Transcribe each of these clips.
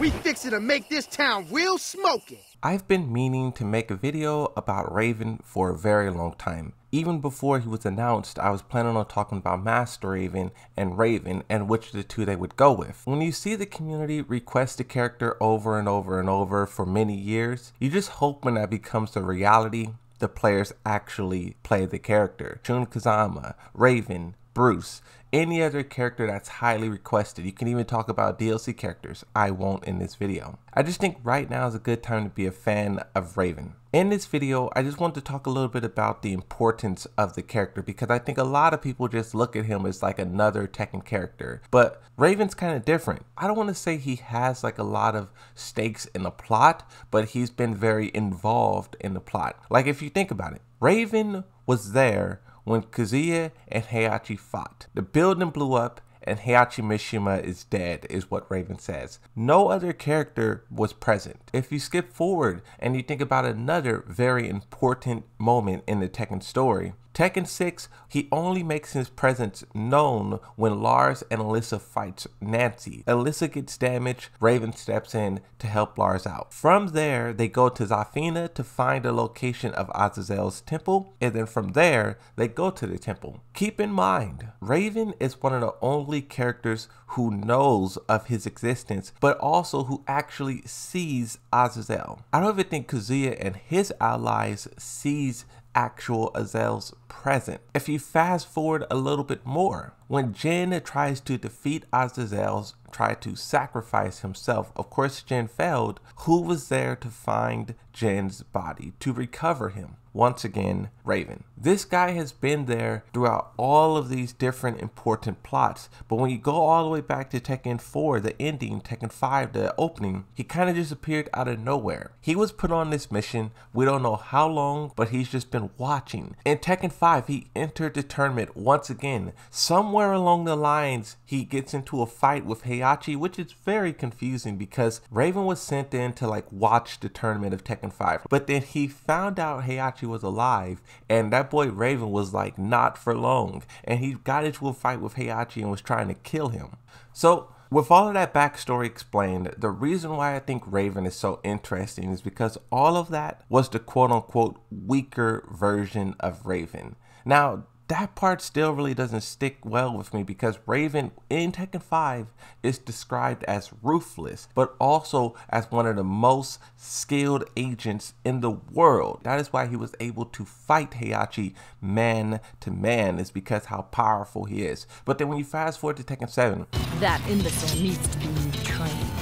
We fixin' to make this town real smoky. I've been meaning to make a video about Raven for a very long time. Even before he was announced, I was planning on talking about Master Raven and which of the two they would go with. When you see the community request a character over and over and over for many years, you just hope when that becomes a reality, the players actually play the character. Shun Kazama, Raven, Bruce, any other character that's highly requested. You can even talk about DLC characters. I won't in this video. I just think right now is a good time to be a fan of Raven. In this video, I just want to talk a little bit about the importance of the character because I think a lot of people just look at him as like another Tekken character. But Raven's kind of different. I don't want to say he has like a lot of stakes in the plot, but he's been very involved in the plot. Like if you think about it, Raven was there when Kazuya and Heihachi fought. The building blew up and Heihachi Mishima is dead, is what Raven says. No other character was present. If you skip forward and you think about another very important moment in the Tekken story, Tekken 6, he only makes his presence known when Lars and Alyssa fights Nancy. Alyssa gets damaged, Raven steps in to help Lars out. From there, they go to Zafina to find the location of Azazel's temple, and then from there, they go to the temple. Keep in mind, Raven is one of the only characters who knows of his existence, but also who actually sees Azazel. I don't even think Kazuya and his allies sees actual Azel's present. If you fast forward a little bit more, when Jin tries to defeat Azazel, try to sacrifice himself, of course Jin failed, who was there to find Jin's body, to recover him? Once again, Raven. This guy has been there throughout all of these different important plots, but when you go all the way back to Tekken 4, the ending, Tekken 5, the opening, he kind of just appeared out of nowhere. He was put on this mission, we don't know how long, but he's just been watching. In Tekken 5, he entered the tournament once again. Somewhere along the lines, he gets into a fight with Heihachi, which is very confusing because Raven was sent in to like watch the tournament of Tekken 5, but then he found out Heihachi was alive, and that boy Raven was like not for long, and he got into a fight with Heihachi and was trying to kill him. So with all of that backstory explained, the reason why I think Raven is so interesting is because all of that was the quote-unquote weaker version of Raven. Now that part still really doesn't stick well with me because Raven in Tekken 5 is described as ruthless, but also as one of the most skilled agents in the world. That is why he was able to fight Heihachi man to man, is because how powerful he is. But then when you fast forward to Tekken 7, that imbecile needs to be retrained.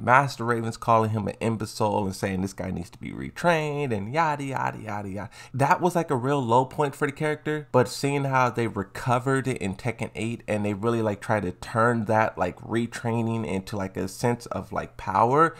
Master Raven's calling him an imbecile and saying this guy needs to be retrained and yada yada yada yada. That was like a real low point for the character, but seeing how they recovered it in Tekken 8 and they really like try to turn that like retraining into like a sense of like power.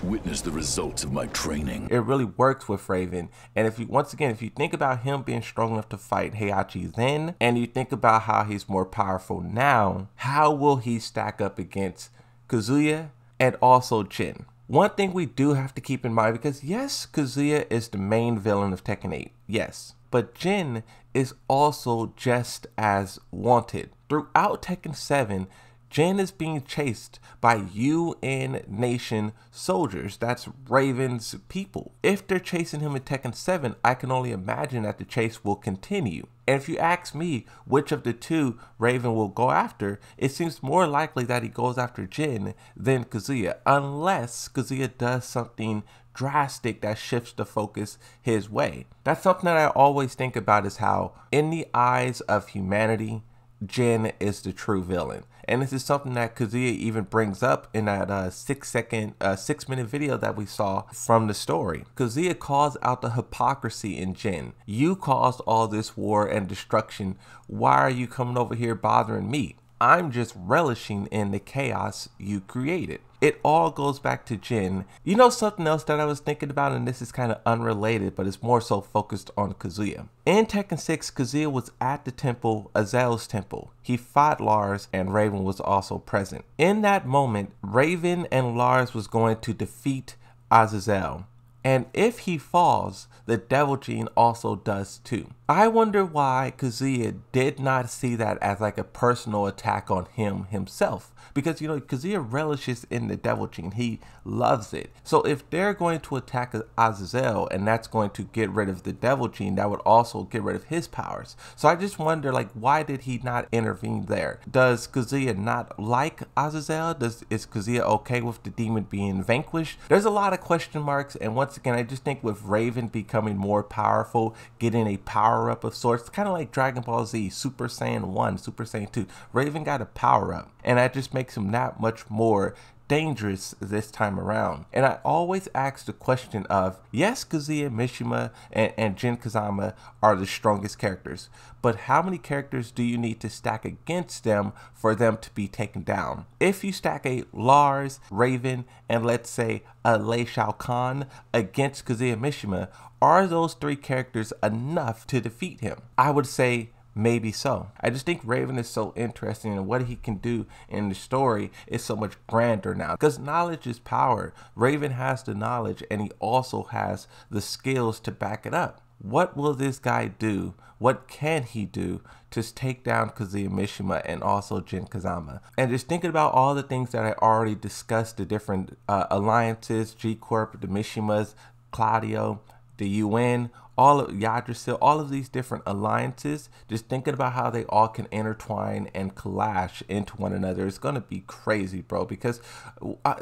Witness the results of my training. It really works with Raven. And if you, once again, if you think about him being strong enough to fight Heihachi then, and you think about how he's more powerful now, how will he stack up against Kazuya and also Jin? One thing we do have to keep in mind, because yes, Kazuya is the main villain of Tekken 8, yes, but Jin is also just as wanted. Throughout Tekken 7, Jin is being chased by UN Nation soldiers. That's Raven's people. If they're chasing him in Tekken 7, I can only imagine that the chase will continue. And if you ask me which of the two Raven will go after, it seems more likely that he goes after Jin than Kazuya, unless Kazuya does something drastic that shifts the focus his way. That's something that I always think about, is how in the eyes of humanity, Jin is the true villain. And this is something that Kazuya even brings up in that 6-minute video that we saw from the story. Kazuya calls out the hypocrisy in Jin. You caused all this war and destruction. Why are you coming over here bothering me? I'm just relishing in the chaos you created. It all goes back to Jin. You know something else that I was thinking about, and this is kind of unrelated, but it's more so focused on Kazuya. In Tekken 6, Kazuya was at the temple, Azel's temple. He fought Lars, and Raven was also present. In that moment, Raven and Lars was going to defeat Azazel. And if he falls, the Devil Gene also does too. I wonder why Kazuya did not see that as like a personal attack on him himself. Because, you know, Kazuya relishes in the Devil Gene. He loves it. So if they're going to attack Azazel and that's going to get rid of the Devil Gene, that would also get rid of his powers. So I just wonder, like, why did he not intervene there? Does Kazuya not like Azazel? Is Kazuya okay with the demon being vanquished? There's a lot of question marks, and once again, I just think with Raven becoming more powerful, getting a power-up of sorts, kind of like Dragon Ball Z, Super Saiyan 1, Super Saiyan 2, Raven got a power-up, and that just makes him that much more dangerous this time around. And I always ask the question of, yes, Kazuya, Mishima, and Jin Kazama are the strongest characters, but how many characters do you need to stack against them for them to be taken down? If you stack a Lars, Raven, and let's say a Lei Shao Kahn against Kazuya Mishima, are those three characters enough to defeat him? I would say maybe so. I just think Raven is so interesting, and what he can do in the story is so much grander now. Because knowledge is power. Raven has the knowledge, and he also has the skills to back it up. What will this guy do? What can he do to take down Kazuya Mishima and also Jin Kazama? And just thinking about all the things that I already discussed, the different alliances, G-Corp, the Mishimas, Claudio, the UN, all of Yggdrasil, all of these different alliances, just thinking about how they all can intertwine and clash into one another, it's gonna be crazy, bro. Because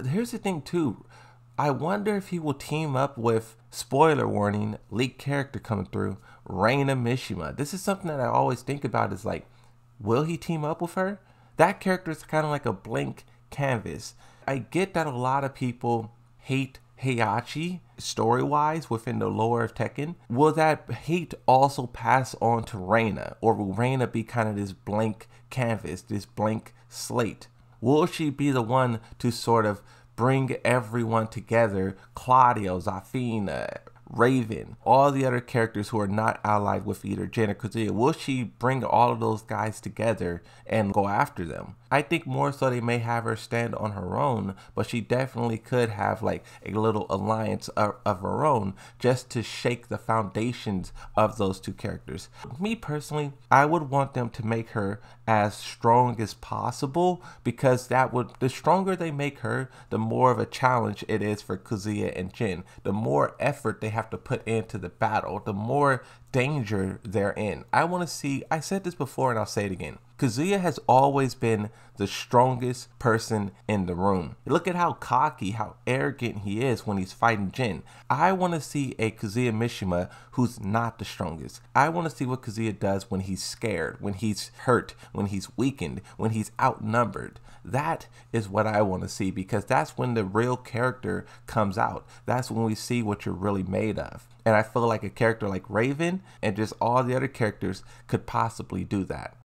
here's the thing too, I wonder if he will team up with, spoiler warning, leaked character coming through, Reina Mishima. This is something that I always think about, is like, will he team up with her? That character is kind of like a blank canvas. I get that a lot of people hate Heihachi story-wise within the lore of Tekken. Will that hate also pass on to Reina, or will Reina be kind of this blank canvas, this blank slate? Will she be the one to sort of bring everyone together? Claudio, Zafina, Raven, all the other characters who are not allied with either Jin or Kazuya, will she bring all of those guys together and go after them? I think more so they may have her stand on her own, but she definitely could have like a little alliance of her own just to shake the foundations of those two characters. Me personally, I would want them to make her as strong as possible, because the stronger they make her, the more of a challenge it is for Kazuya and Jin. The more effort they have to put into the battle, the more danger they're in. I want to see, I said this before and I'll say it again, Kazuya has always been the strongest person in the room. Look at how cocky, how arrogant he is when he's fighting Jin. I want to see a Kazuya Mishima who's not the strongest. I want to see what Kazuya does when he's scared, when he's hurt, when he's weakened, when he's outnumbered. That is what I want to see, because that's when the real character comes out. That's when we see what you're really made of. And I feel like a character like Raven and just all the other characters could possibly do that.